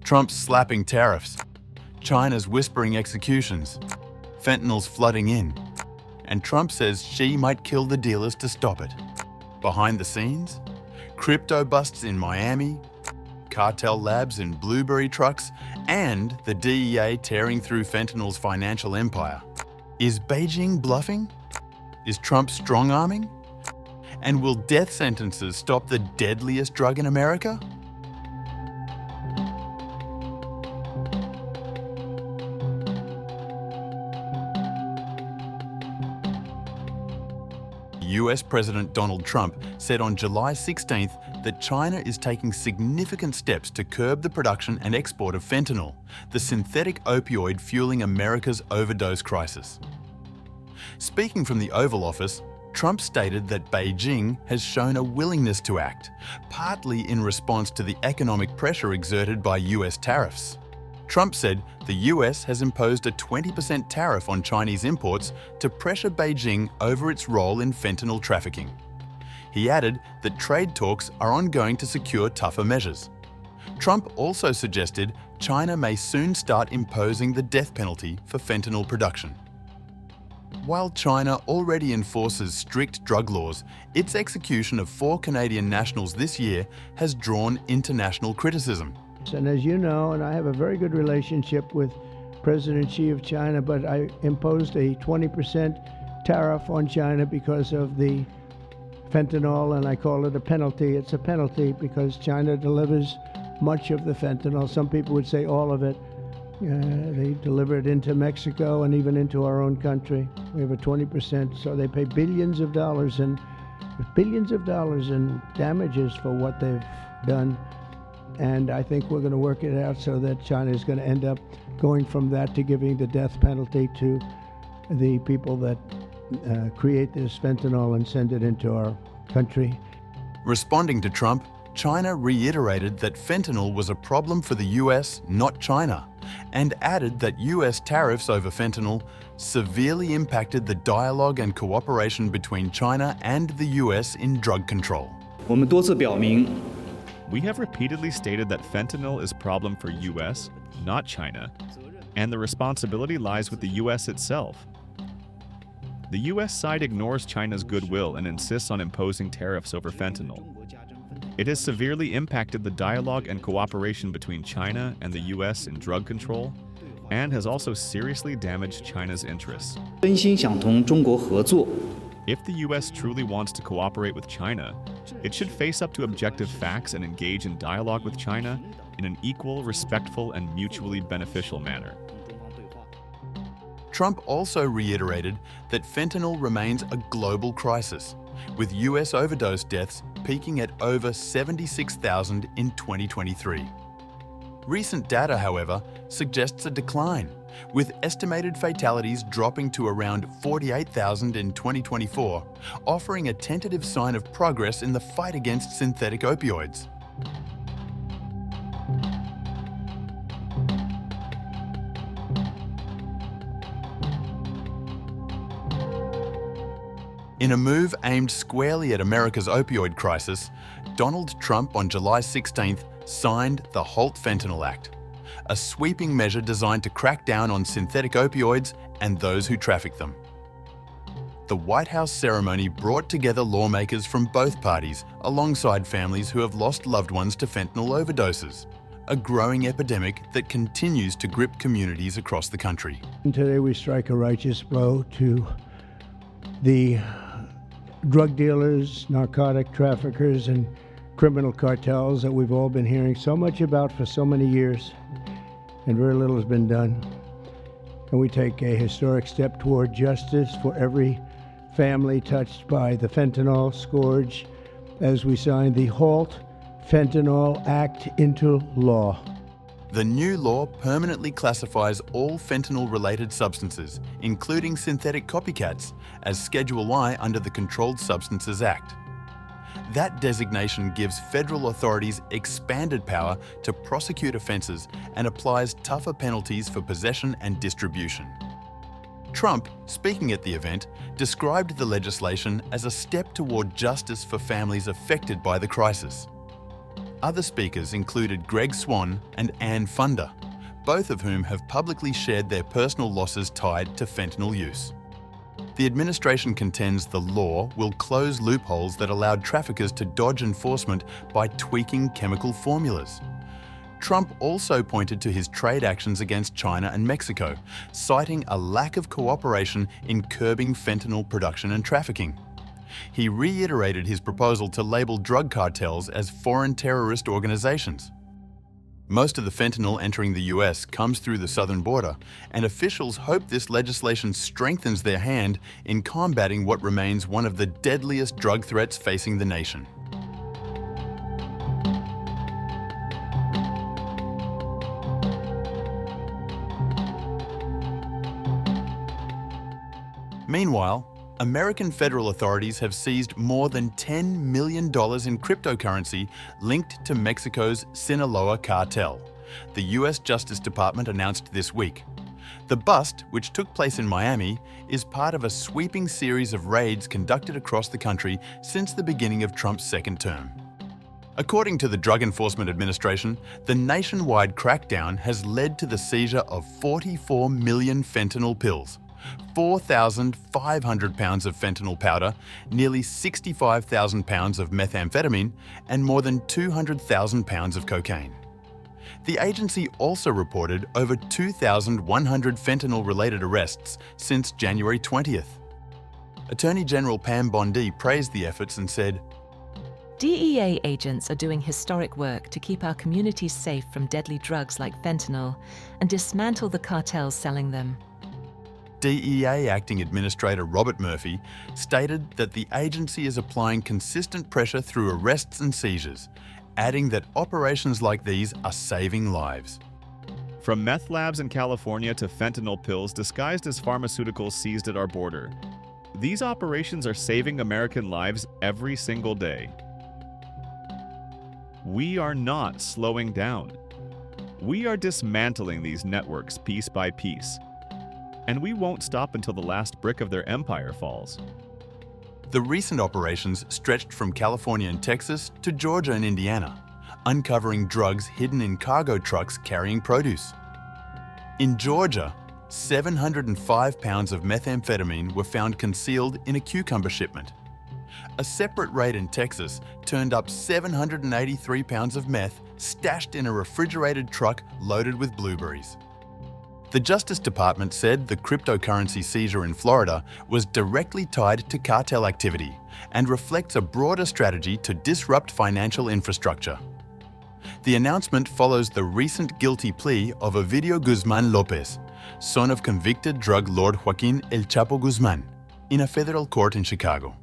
Trump's slapping tariffs, China's whispering executions, fentanyl's flooding in, and Trump says Xi might kill the dealers to stop it. Behind the scenes, crypto busts in Miami, cartel labs in blueberry trucks, and the DEA tearing through fentanyl's financial empire. Is Beijing bluffing? Is Trump strong-arming? And will death sentences stop the deadliest drug in America? US President Donald Trump said on July 16th that China is taking significant steps to curb the production and export of fentanyl, the synthetic opioid fueling America's overdose crisis. Speaking from the Oval Office, Trump stated that Beijing has shown a willingness to act, partly in response to the economic pressure exerted by US tariffs. Trump said the US has imposed a 20% tariff on Chinese imports to pressure Beijing over its role in fentanyl trafficking. He added that trade talks are ongoing to secure tougher measures. Trump also suggested China may soon start imposing the death penalty for fentanyl production. While China already enforces strict drug laws, its execution of 4 Canadian nationals this year has drawn international criticism. And as you know, and I have a very good relationship with President Xi of China, but I imposed a 20% tariff on China because of the fentanyl, and I call it a penalty. It's a penalty because China delivers much of the fentanyl. Some people would say all of it. They deliver it into Mexico and even into our own country. We have a 20%, so they pay billions of dollars in damages for what they've done. And I think we're going to work it out so that China is going to end up going from that to giving the death penalty to the people that create this fentanyl and send it into our country. Responding to Trump, China reiterated that fentanyl was a problem for the US, not China, and added that US tariffs over fentanyl severely impacted the dialogue and cooperation between China and the US in drug control. We have repeatedly stated that fentanyl is a problem for US, not China, and the responsibility lies with the US itself. The US side ignores China's goodwill and insists on imposing tariffs over fentanyl. It has severely impacted the dialogue and cooperation between China and the US in drug control, and has also seriously damaged China's interests. If the US truly wants to cooperate with China, it should face up to objective facts and engage in dialogue with China in an equal, respectful, and mutually beneficial manner. Trump also reiterated that fentanyl remains a global crisis, with US overdose deaths peaking at over 76,000 in 2023. Recent data, however, suggests a decline, with estimated fatalities dropping to around 48,000 in 2024, offering a tentative sign of progress in the fight against synthetic opioids. In a move aimed squarely at America's opioid crisis, Donald Trump on July 16th signed the HALT Fentanyl Act, a sweeping measure designed to crack down on synthetic opioids and those who traffic them. The White House ceremony brought together lawmakers from both parties alongside families who have lost loved ones to fentanyl overdoses, a growing epidemic that continues to grip communities across the country. And today we strike a righteous blow to the drug dealers, narcotic traffickers, and criminal cartels that we've all been hearing so much about for so many years, and very little has been done. And we take a historic step toward justice for every family touched by the fentanyl scourge as we sign the HALT Fentanyl Act into law. The new law permanently classifies all fentanyl-related substances, including synthetic copycats, as Schedule I under the Controlled Substances Act. That designation gives federal authorities expanded power to prosecute offences and applies tougher penalties for possession and distribution. Trump, speaking at the event, described the legislation as a step toward justice for families affected by the crisis. Other speakers included Greg Swan and Ann Funder, both of whom have publicly shared their personal losses tied to fentanyl use. The administration contends the law will close loopholes that allowed traffickers to dodge enforcement by tweaking chemical formulas. Trump also pointed to his trade actions against China and Mexico, citing a lack of cooperation in curbing fentanyl production and trafficking. He reiterated his proposal to label drug cartels as foreign terrorist organizations. Most of the fentanyl entering the US comes through the southern border, and officials hope this legislation strengthens their hand in combating what remains one of the deadliest drug threats facing the nation. Meanwhile, American federal authorities have seized more than $10 million in cryptocurrency linked to Mexico's Sinaloa Cartel, the US Justice Department announced this week. The bust, which took place in Miami, is part of a sweeping series of raids conducted across the country since the beginning of Trump's second term. According to the Drug Enforcement Administration, the nationwide crackdown has led to the seizure of 44 million fentanyl pills, 4,500 pounds of fentanyl powder, nearly 65,000 pounds of methamphetamine, and more than 200,000 pounds of cocaine. The agency also reported over 2,100 fentanyl-related arrests since January 20th. Attorney General Pam Bondi praised the efforts and said, DEA agents are doing historic work to keep our communities safe from deadly drugs like fentanyl and dismantle the cartels selling them. DEA Acting Administrator Robert Murphy stated that the agency is applying consistent pressure through arrests and seizures, adding that operations like these are saving lives. From meth labs in California to fentanyl pills disguised as pharmaceuticals seized at our border, these operations are saving American lives every single day. We are not slowing down. We are dismantling these networks piece by piece. And we won't stop until the last brick of their empire falls. The recent operations stretched from California and Texas to Georgia and Indiana, uncovering drugs hidden in cargo trucks carrying produce. In Georgia, 705 pounds of methamphetamine were found concealed in a cucumber shipment. A separate raid in Texas turned up 783 pounds of meth stashed in a refrigerated truck loaded with blueberries. The Justice Department said the cryptocurrency seizure in Florida was directly tied to cartel activity and reflects a broader strategy to disrupt financial infrastructure. The announcement follows the recent guilty plea of Ovidio Guzman Lopez, son of convicted drug lord Joaquin El Chapo Guzman, in a federal court in Chicago.